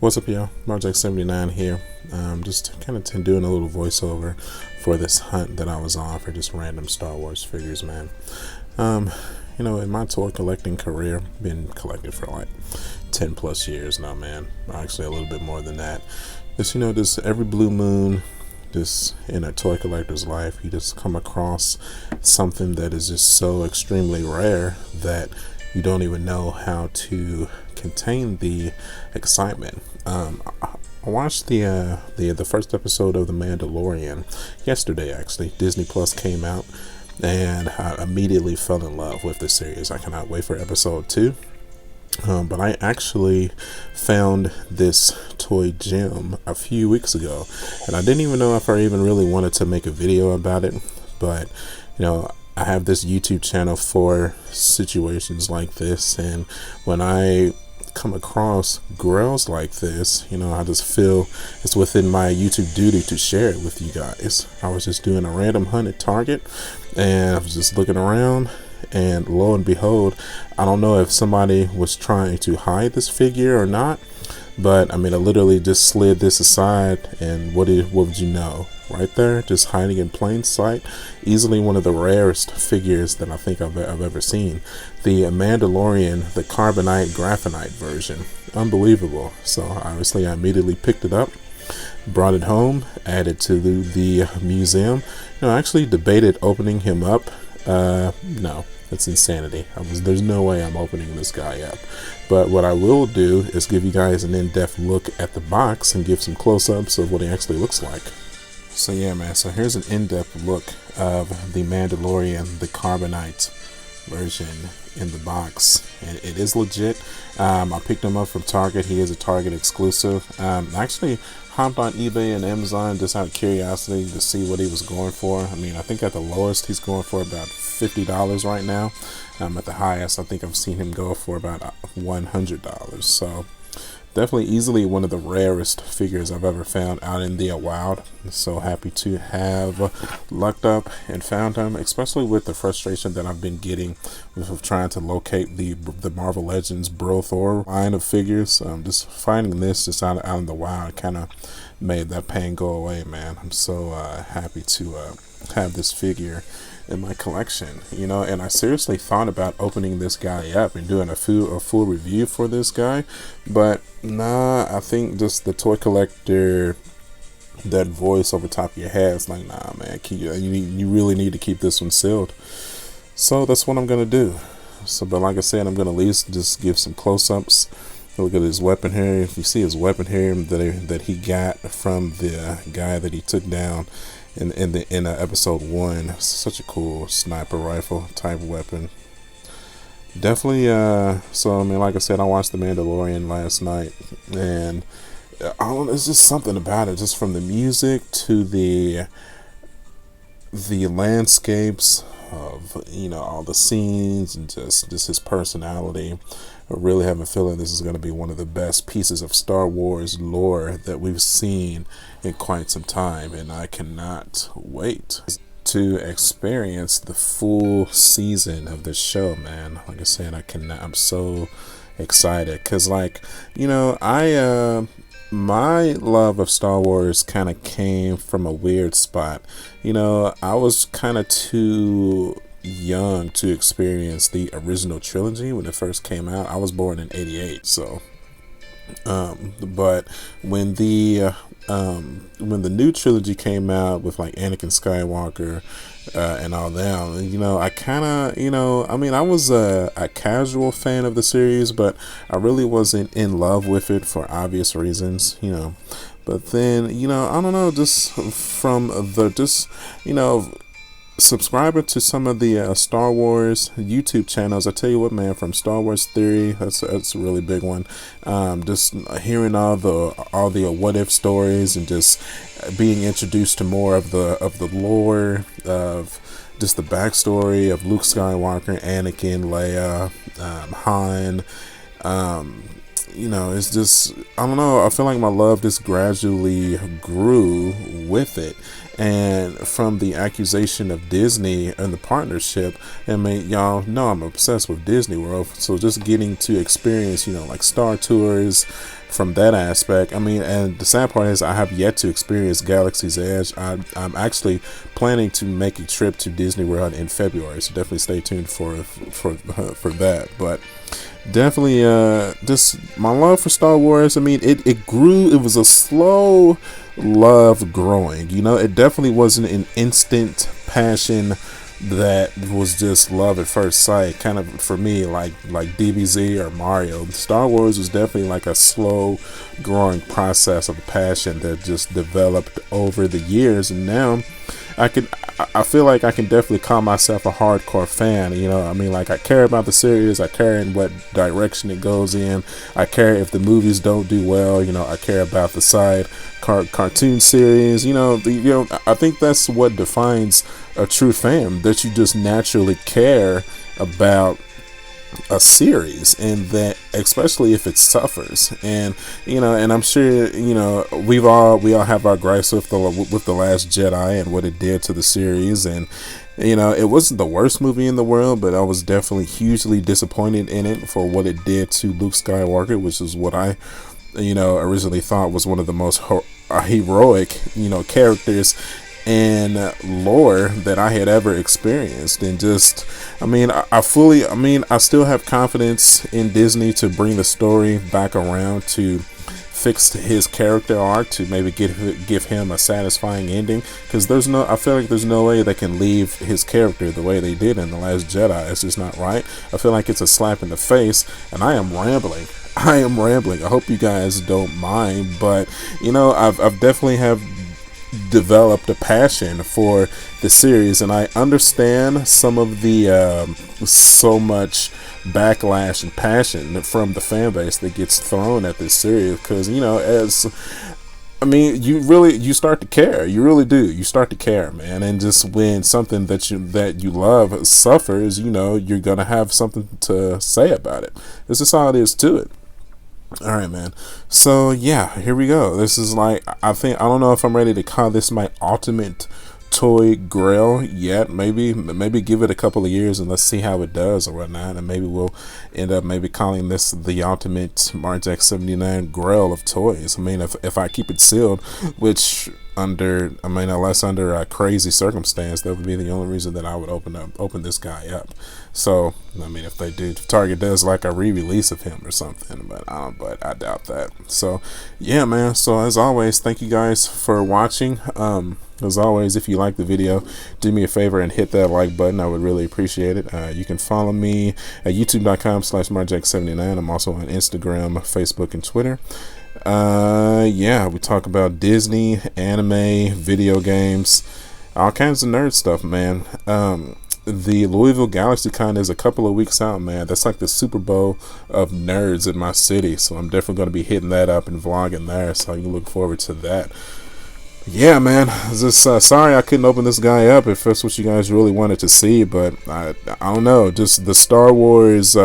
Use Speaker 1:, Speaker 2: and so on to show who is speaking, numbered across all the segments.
Speaker 1: What's up, y'all? Marjack79 here. Just kind of doing a little voiceover for this hunt that I was on for just random Star Wars figures, man. Um, in my toy collecting career, been collecting for like 10 plus years now, man. Actually, a little bit more than that. Just every blue moon, just in a toy collector's life, you just come across something that is just so extremely rare that you don't even know how to contain the excitement. I watched the first episode of The Mandalorian yesterday. Actually, Disney Plus came out, and I immediately fell in love with the series. I cannot wait for episode 2. But I actually found this toy gem a few weeks ago, and I didn't even know if I even really wanted to make a video about it. But I have this YouTube channel for situations like this, and when I come across grails like this, I just feel it's within my YouTube duty to share it with you guys. I was just doing a random hunt at Target, and I was just looking around, and lo and behold, I don't know if somebody was trying to hide this figure or not, but I literally just slid this aside, and what would you know? Right there, just hiding in plain sight. Easily one of the rarest figures that I think I've ever seen. The Mandalorian, the Carbonized Graphite version. Unbelievable. So obviously I immediately picked it up, brought it home, added to the museum. I actually debated opening him up. No, that's insanity. There's no way I'm opening this guy up. But what I will do is give you guys an in-depth look at the box and give some close-ups of what he actually looks like. So yeah, man, so here's an in-depth look of the Mandalorian, the Carbonite version in the box. And it is legit. I picked him up from Target. He is a Target exclusive. I actually hopped on eBay and Amazon just out of curiosity to see what he was going for. I think at the lowest he's going for about $50 right now. At the highest, I think I've seen him go for about $100. So definitely easily one of the rarest figures I've ever found out in the wild. So happy to have lucked up and found him, especially with the frustration that I've been getting with trying to locate the Marvel Legends Bro Thor line of figures. Just finding this just out in the wild kind of made that pain go away, man. I'm so happy to have this figure in my collection, and I seriously thought about opening this guy up and doing a full review for this guy, but nah, I think just the toy collector, that voice over top of your head is like, nah, man, you really need to keep this one sealed. So that's what I'm gonna do. But like I said, I'm gonna at least just give some close-ups. Look at his weapon here. If you see his weapon here that he got from the guy that he took down in episode 1, such a cool sniper rifle type weapon. Definitely. So like I said, I watched The Mandalorian last night, and it's just something about it, just from the music to the landscapes of all the scenes, and just his personality. I really have a feeling this is going to be one of the best pieces of Star Wars lore that we've seen in quite some time, and I cannot wait to experience the full season of this show, man. Like I said, I'm so excited, because my love of Star Wars kind of came from a weird spot. I was kind of too young to experience the original trilogy when it first came out. I was born in '88, so but when the new trilogy came out with like Anakin Skywalker and all that, I kind of, I was a casual fan of the series, but I really wasn't in love with it for obvious reasons, but then, I don't know, just from subscribing to some of the Star Wars YouTube channels. I tell you what, man, from Star Wars Theory, that's a really big one. Just hearing all the what if stories, and just being introduced to more of the lore of just the backstory of Luke Skywalker, Anakin, Leia, Han. you know, it's just, I don't know, I feel like my love just gradually grew with it. And from the accusation of Disney and the partnership, I mean, y'all know I'm obsessed with Disney World, so just getting to experience, you know, like Star Tours from that aspect. I mean, and the sad part is I have yet to experience Galaxy's Edge. I'm actually planning to make a trip to Disney World in February, so definitely stay tuned for that. But definitely, just my love for Star Wars. I mean, it grew. It was a slow love growing. You know, it definitely wasn't an instant passion that was just love at first sight, kind of for me, like DBZ or Mario. Star Wars was definitely like a slow growing process of passion that just developed over the years. And now I feel like I can definitely call myself a hardcore fan. You know, I mean, like, I care about the series, I care in what direction it goes in, I care if the movies don't do well, you know, I care about the side cartoon series. You know, I think that's what defines a true fan, that you just naturally care about a series, and that especially if it suffers. And you know, and I'm sure, you know, we all have our gripes with the Last Jedi and what it did to the series. And you know, it wasn't the worst movie in the world, but I was definitely hugely disappointed in it for what it did to Luke Skywalker, which is what I, you know, originally thought was one of the most heroic, you know, characters and lore that I had ever experienced. And just, I mean, I still have confidence in Disney to bring the story back around, to fix his character arc, to maybe give him a satisfying ending, because I feel like there's no way they can leave his character the way they did in The Last Jedi. It's just not right. I feel like it's a slap in the face, and I am rambling. I hope you guys don't mind, but you know, I've definitely have developed a passion for the series, and I understand some of the so much backlash and passion from the fan base that gets thrown at this series, because you know, you start to care. You really do. You start to care, man. And just when something that you love suffers, you know, you're gonna have something to say about it. This is all it is to it. All right, man. So yeah, here we go. This is like, I don't know if I'm ready to call this my ultimate toy grail yet. Maybe give it a couple of years and let's see how it does or whatnot, and maybe we'll end up calling this the ultimate Marjack 79 grail of toys. I mean, if I keep it sealed, which unless under a crazy circumstance, that would be the only reason that I would open this guy up. So I mean, if Target does like a re-release of him or something, but I doubt that. So yeah, man. So as always, thank you guys for watching. As always, if you like the video, do me a favor and hit that like button. I would really appreciate it. You can follow me at youtube.com/marjack79. I'm also on Instagram, Facebook, and Twitter. Yeah, we talk about Disney, anime, video games, all kinds of nerd stuff, man. The Louisville GalaxyCon is a couple of weeks out, man. That's like the Super Bowl of nerds in my city, so I'm definitely going to be hitting that up and vlogging there, so you can look forward to that. Yeah, man, just sorry I couldn't open this guy up if that's what you guys really wanted to see, but I don't know, just the Star Wars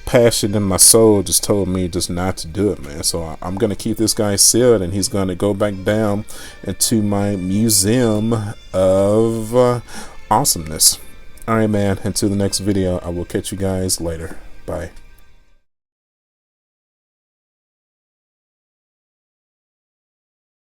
Speaker 1: passion in my soul just told me just not to do it, man. So I'm gonna keep this guy sealed, and he's gonna go back down into my museum of awesomeness. All right, man, until the next video, I will catch you guys later. Bye.